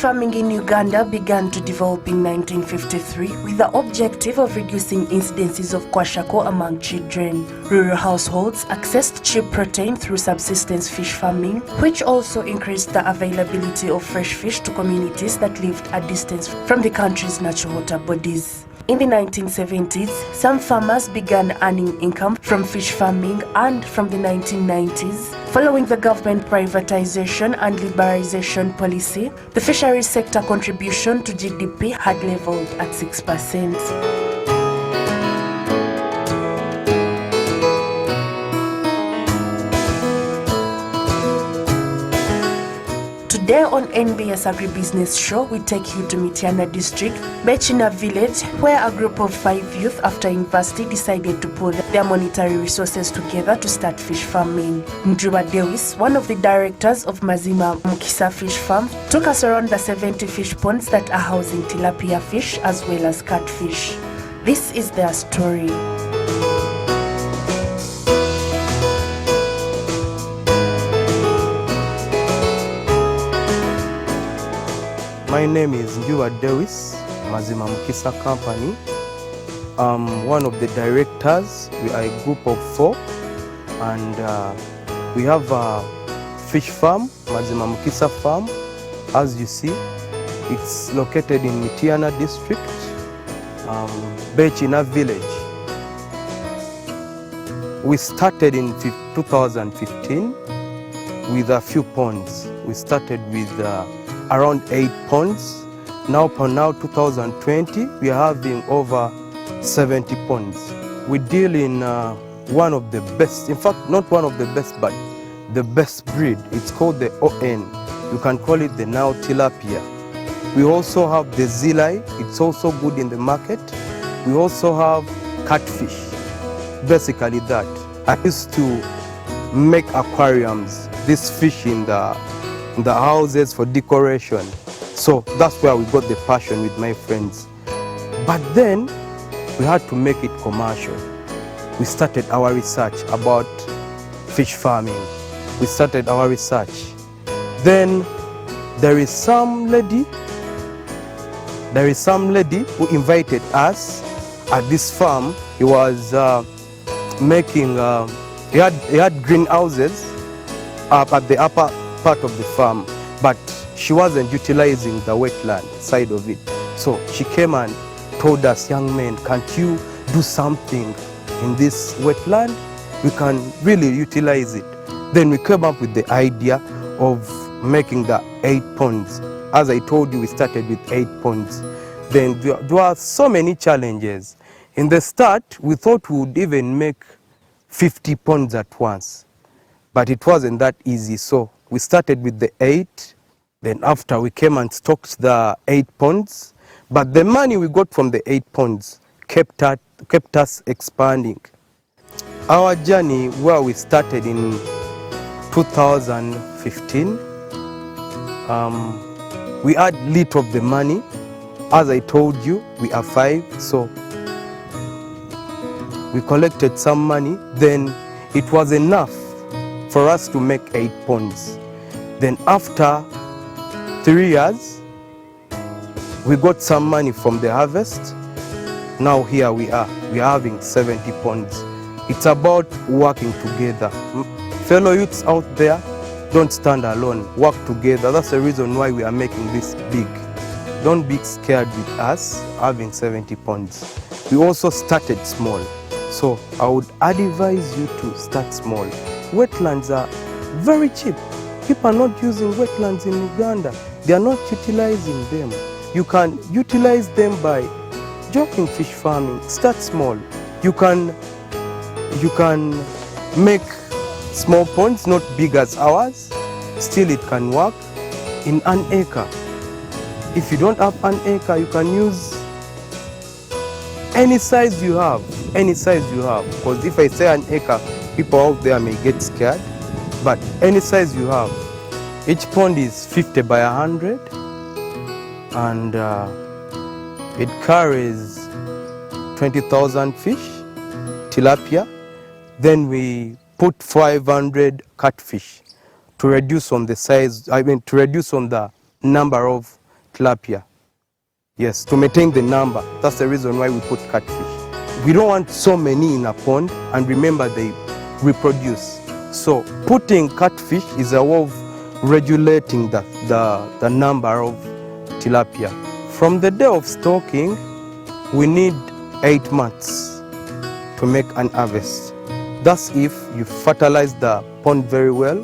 farming in Uganda began to develop in 1953 with the objective of reducing incidences of kwashiorkor among children. Rural households accessed cheap protein through subsistence fish farming, which also increased the availability of fresh fish to communities that lived a distance from the country's natural water bodies. In the 1970s, some farmers began earning income from fish farming, and from the 1990s, following the government privatization and liberalization policy, the fisheries sector contribution to GDP had leveled at 6%. Today on NBS Agribusiness Show, we take you to Mityana district, Bechina village, where a group of 5 youth after university decided to pull their monetary resources together to start fish farming. Njuba Dewis, one of the directors of Maziima MUKISA fish farm, took us around the 70 fish ponds that are housing tilapia fish as well as catfish. This is their story. My name is Njuba Dewis, Maziima MUKISA company. I'm one of the directors. We are a group of 4, and we have a fish farm, Maziima MUKISA farm. As you see, it's located in Mityana district, Bechina village. We started in 2015 with a few ponds. We started with around 8 ponds. Now, per now, 2020, we are having over 70 ponds. We deal in one of the best, in fact, not one of the best, but the best breed. It's called the ON. You can call it the Nile tilapia. We also have the Zilai. It's also good in the market. We also have catfish. Basically that. I used to make aquariums, this fish in the houses for decoration. So that's where we got the passion with my friends. But then we had to make it commercial. We started our research about fish farming. We started our research. Then there is some lady who invited us at this farm. He was making, he had greenhouses up at the upper part of the farm, but she wasn't utilizing the wetland side of it. So she came and told us, young men, can't you do something in this wetland? We can really utilize it. Then we came up with the idea of making the 8 ponds. As I told you, we started with 8 ponds. Then there were so many challenges. In the start, we thought we would even make 50 ponds at once, but it wasn't that easy. So we started with the 8, then after we came and stocked the 8 ponds, but the money we got from the 8 ponds kept us expanding. Our journey, where we started in 2015, we had little of the money. As I told you, we are 5, so we collected some money. Then it was enough for us to make 8 ponds. Then after 3 years, we got some money from the harvest. Now here we are having 70 ponds. It's about working together. Fellow youths out there, don't stand alone, work together. That's the reason why we are making this big. Don't be scared with us having 70 ponds. We also started small. So I would advise you to start small. Wetlands are very cheap. People are not using wetlands in Uganda. They are not utilizing them. You can utilize them by joking fish farming. Start small. You can make small ponds, not big as ours. Still it can work in an acre. If you don't have an acre, you can use any size you have. Any size you have. Because if I say an acre, people out there may get scared. But any size you have. Each pond is 50 by 100, and it carries 20,000 fish, tilapia. Then we put 500 catfish to reduce on the size, to reduce on the number of tilapia. Yes, to maintain the number. That's the reason why we put catfish. We don't want so many in a pond, and remember they reproduce. So putting catfish is a way of regulating the number of tilapia. From the day of stocking, we need 8 months to make an harvest. That's if you fertilize the pond very well.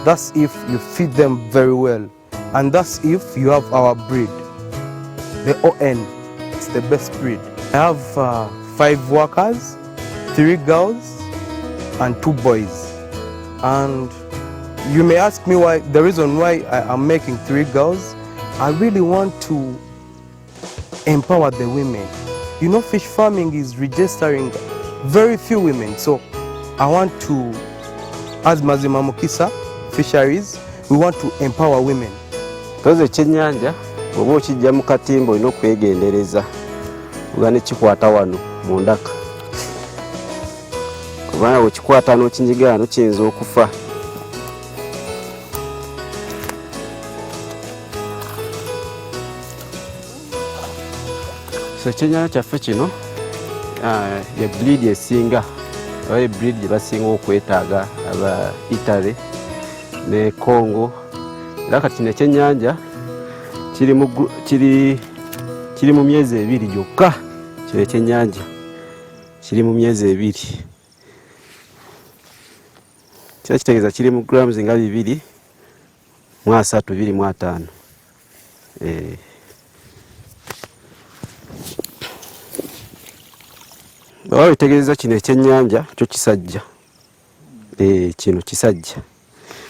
That's if you feed them very well. And that's if you have our breed. The ON, it's the best breed. I have 5 workers, 3 girls and 2 boys. And you may ask me why, the reason why I'm making 3 girls. I really want to empower the women. You know, fish farming is registering very few women. So I want to, as Maziima MUKISA fisheries, we want to empower women. Toze ekyennyanja bw'oba okijja mu katimba olina okwegendereza kuba ne kikwata wano mu ndaka. Kubanga okikwata n'okinyiga wano kiyinza okufa. So ekyennyanja kyaffe kino ye breed esinga, oba ye breed gye basinga okwetaaga aba Italy ne Congo. Era kati kino ekyennyanja kiri mu myezi 2 gyokka. Kino ekyennyanja kiri mu myezi 2. Kira kitegeeza kiri mu grams nga 2.325. Baba bitegeeza kino ekyennyanja kyo kisajja. Kino kisajja.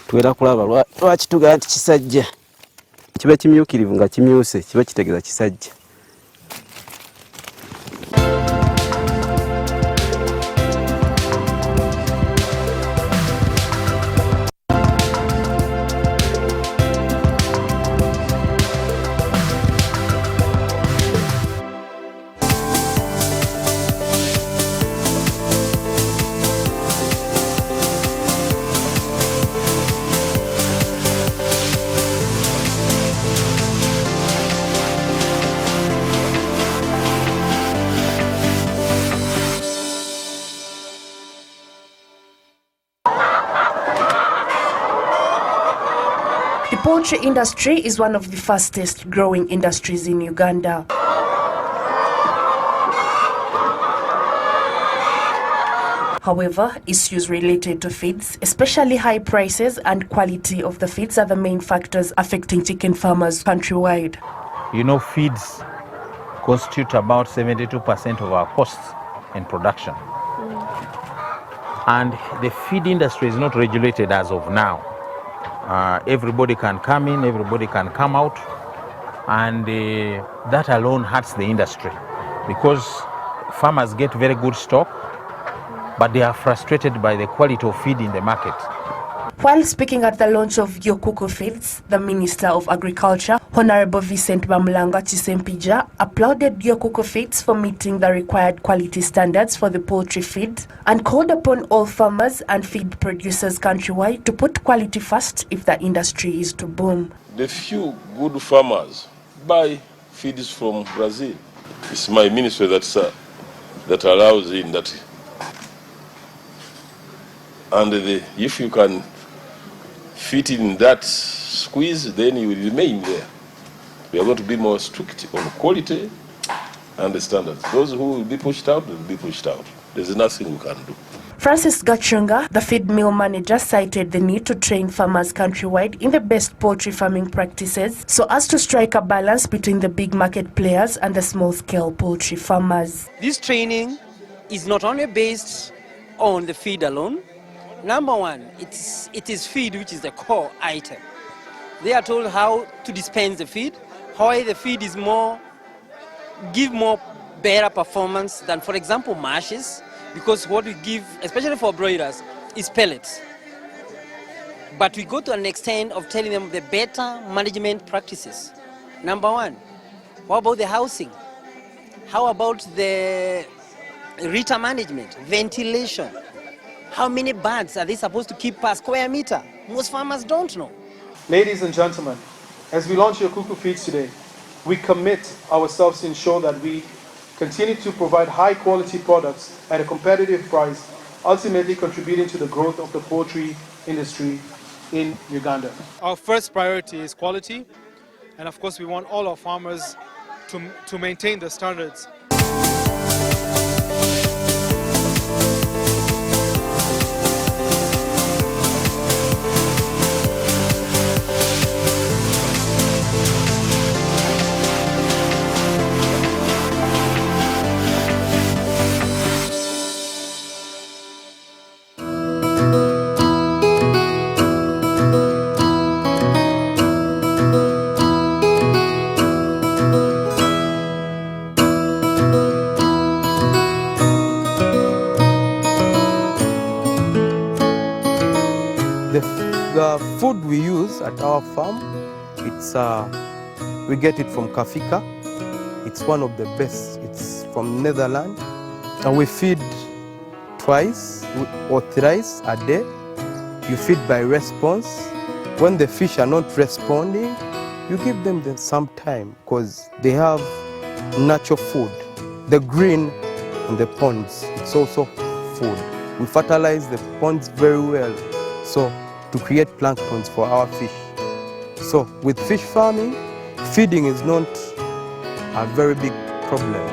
Tuwera kulaba lwaki tugamba nti kisajja. Kiba kimyukirivu nga kimyuse, kiba kitegeeza kisajja. The poultry industry is one of the fastest growing industries in Uganda. However, issues related to feeds, especially high prices and quality of the feeds, are the main factors affecting chicken farmers countrywide. You know, feeds constitute about 72% of our costs in production. And the feed industry is not regulated as of now. Everybody can come in, everybody can come out, and that alone hurts the industry because farmers get very good stock, but they are frustrated by the quality of feed in the market. While speaking at the launch of Yokuku Feeds, the Minister of Agriculture, Honorable Vincent Bamulanga Chisempija, applauded Yokuku Feeds for meeting the required quality standards for the poultry feed and called upon all farmers and feed producers countrywide to put quality first if the industry is to boom. The few good farmers buy feeds from Brazil. It's my ministry that allows in that. And if you can fit in that squeeze, then you will remain there. We are going to be more strict on quality and the standards. Those who will be pushed out will be pushed out. There's nothing we can do. Francis Gachunga, the feed mill manager, cited the need to train farmers countrywide in the best poultry farming practices so as to strike a balance between the big market players and the small-scale poultry farmers. This training is not only based on the feed alone. Number one, it is feed which is the core item. They are told how to dispense the feed, how the feed is give more better performance than, for example, mashes, because what we give, especially for broilers, is pellets. But we go to an extent of telling them the better management practices. Number one, what about the housing? How about the litter management, ventilation? How many birds are they supposed to keep per square meter? Most farmers don't know. Ladies and gentlemen, as we launch Yokuku Feeds today, we commit ourselves to ensure that we continue to provide high quality products at a competitive price, ultimately contributing to the growth of the poultry industry in Uganda. Our first priority is quality, and of course we want all our farmers to maintain the standards. The food we use at our farm, it's we get it from Kafika. It's one of the best. It's from Netherlands, and we feed twice or thrice a day. You feed by response. When the fish are not responding, you give them some time because they have natural food. The green in the ponds, it's also food. We fertilize the ponds very well, so to create planktons for our fish. So with fish farming, feeding is not a very big problem.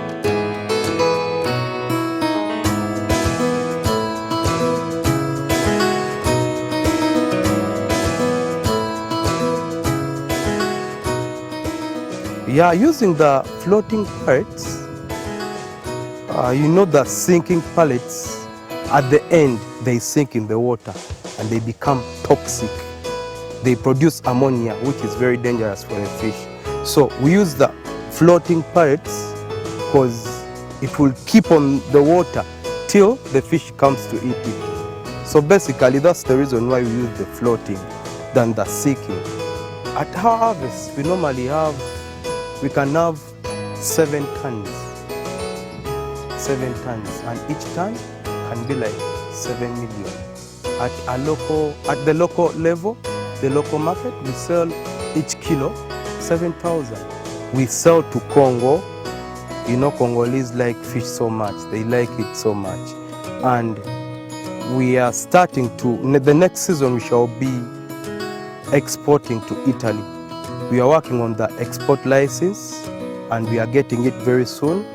Yeah, using the floating pellets, you know the sinking pellets, at the end they sink in the water and they become toxic. They produce ammonia, which is very dangerous for the fish. So we use the floating pellets because it will keep on the water till the fish comes to eat it. So basically that's the reason why we use the floating than the sinking. At our harvest, we normally we can have 7 tons. 7 tons, and each ton can be like 7 million. At the local level, the local market, we sell each kilo 7,000. We sell to Congo. You know, Congolese like fish so much. They like it so much. And we are starting to, the next season we shall be exporting to Italy. We are working on the export license and we are getting it very soon.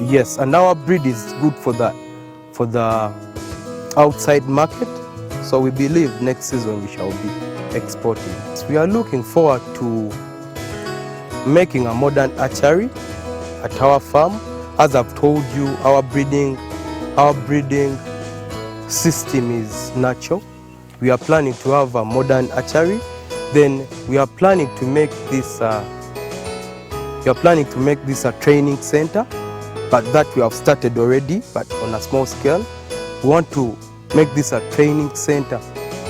Yes, and our breed is good for the outside market, so we believe next season we shall be exporting. So we are looking forward to making a modern hatchery at our farm. As I've told you, our breeding system is natural. We are planning to have a modern hatchery. Then we are planning to make this a training center, but that we have started already, but on a small scale. We want to make this a training center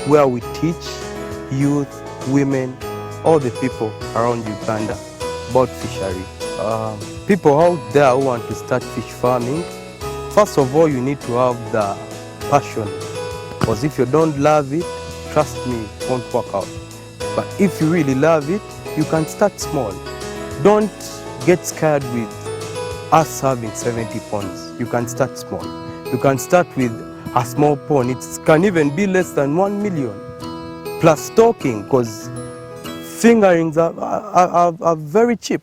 where we teach youth, women, all the people around Uganda about fishery. People out there who want to start fish farming, first of all, you need to have the passion. Because if you don't love it, trust me, it won't work out. But if you really love it, you can start small. Don't get scared with us having 70 ponds. You can start small. You can start with a small pond. It can even be less than 1 million. Plus stocking, because fingerings are very cheap.